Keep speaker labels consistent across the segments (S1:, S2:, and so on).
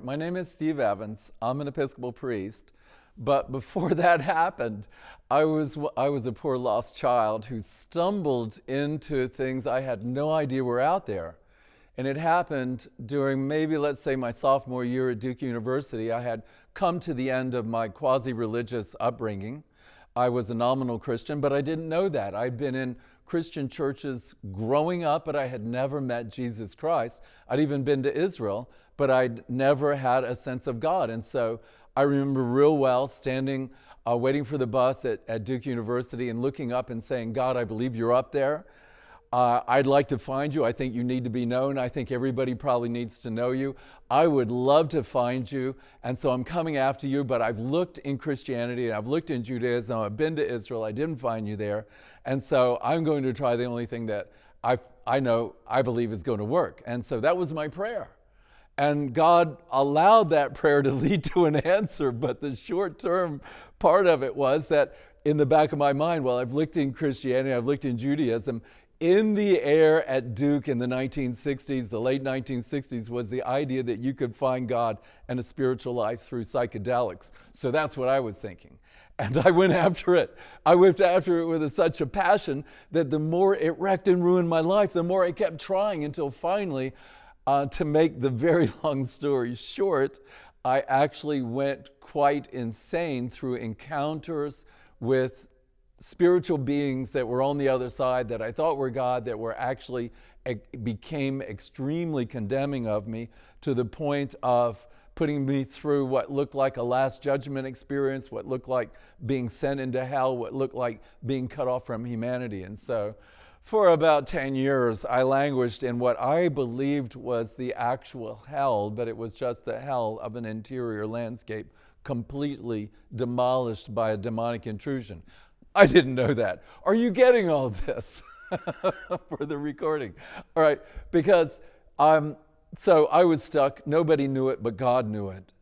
S1: My name is Steve Evans. I'm an Episcopal priest. But before that happened, I was a poor lost child who stumbled into things I had no idea were out there. And it happened during maybe, let's say, my sophomore year at Duke University. I had come to the end of my quasi-religious upbringing. I was a nominal Christian, but I didn't know that. I'd been in Christian churches growing up, but I had never met Jesus Christ. I'd even been to Israel, but I'd never had a sense of God. And so I remember real well standing, waiting for the bus at Duke University and looking up and saying, God, I believe you're up there. I'd like to find you. I think you need to be known. I think everybody probably needs to know you. I would love to find you. And so I'm coming after you, but I've looked in Christianity and I've looked in Judaism. I've been to Israel. I didn't find you there. And so I'm going to try the only thing that I believe is going to work. And so that was my prayer. And God allowed that prayer to lead to an answer. But the short-term part of it was that in the back of my mind, well, I've looked in Christianity, I've looked in Judaism. In the air at Duke in the 1960s, the late 1960s, was the idea that you could find God and a spiritual life through psychedelics. So that's what I was thinking. And I went after it. I went after it with such a passion that the more it wrecked and ruined my life, the more I kept trying until finally, to make the very long story short, I actually went quite insane through encounters with spiritual beings that were on the other side that I thought were God, that were actually became extremely condemning of me to the point of putting me through what looked like a last judgment experience, what looked like being sent into hell, what looked like being cut off from humanity. And so for about 10 years, I languished in what I believed was the actual hell, but it was just the hell of an interior landscape completely demolished by a demonic intrusion. I didn't know that. Are you getting all this for the recording? All right, because so I was stuck. Nobody knew it, but God knew it.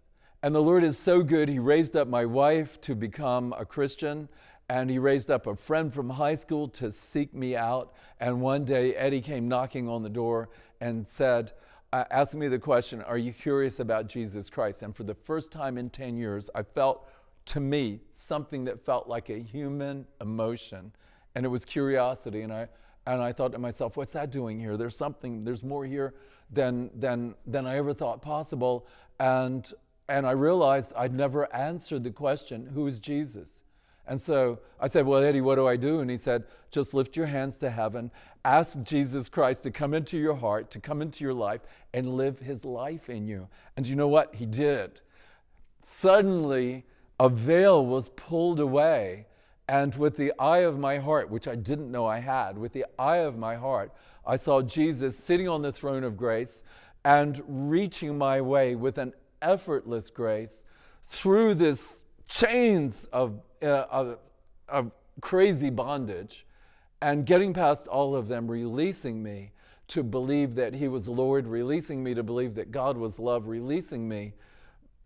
S1: And the Lord is so good. He raised up my wife to become a Christian, and he raised up a friend from high school to seek me out. And one day, Eddie came knocking on the door and said, asked me the question, are you curious about Jesus Christ? And for the first time in 10 years, I felt, to me, something that felt like a human emotion, and it was curiosity. And I thought to myself, what's that doing here? There's more here than I ever thought possible. And I realized I'd never answered the question, who is Jesus? And so I said, well, Eddie, what do I do? And he said, just lift your hands to heaven, ask Jesus Christ to come into your heart, to come into your life, and live his life in you. And you know what? He did. Suddenly, a veil was pulled away, and with the eye of my heart, which I didn't know I had, with the eye of my heart, I saw Jesus sitting on the throne of grace and reaching my way with an effortless grace through this chains of crazy bondage, and getting past all of them, releasing me to believe that he was Lord, releasing me to believe that God was love, releasing me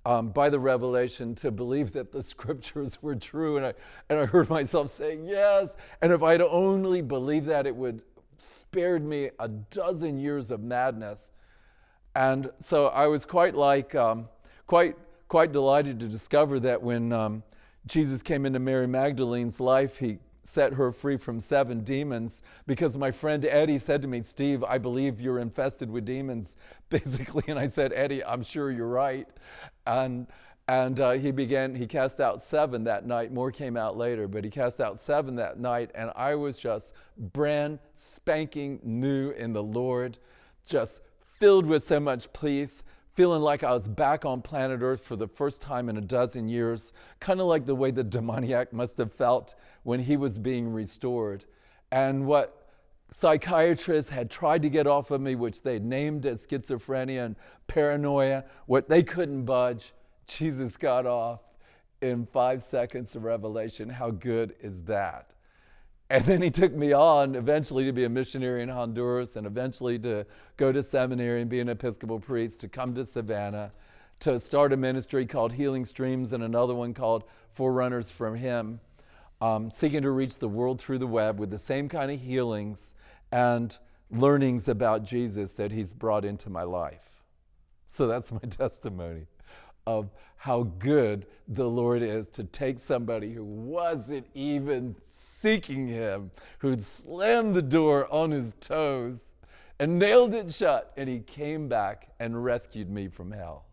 S1: by the revelation to believe that the scriptures were true. And I heard myself saying, yes. And if I'd only believed that, it would spared me a dozen years of madness. And so I was quite delighted to discover that when Jesus came into Mary Magdalene's life, he set her free from 7 demons, because my friend Eddie said to me, Steve, I believe you're infested with demons, basically. And I said, Eddie, I'm sure you're right. And he cast out 7 that night. More came out later, but he cast out 7 that night. And I was just brand spanking new in the Lord, just filled with so much peace, feeling like I was back on planet Earth for the first time in a dozen years, kind of like the way the demoniac must have felt when he was being restored. And what psychiatrists had tried to get off of me, which they named as schizophrenia and paranoia, what they couldn't budge, Jesus got off in 5 seconds of revelation. How good is that? And then he took me on eventually to be a missionary in Honduras, and eventually to go to seminary and be an Episcopal priest, to come to Savannah, to start a ministry called Healing Streams and another one called Forerunners from Him, seeking to reach the world through the web with the same kind of healings and learnings about Jesus that he's brought into my life. So that's my testimony of how good the Lord is to take somebody who wasn't even seeking him, who'd slammed the door on his toes and nailed it shut, and he came back and rescued me from hell.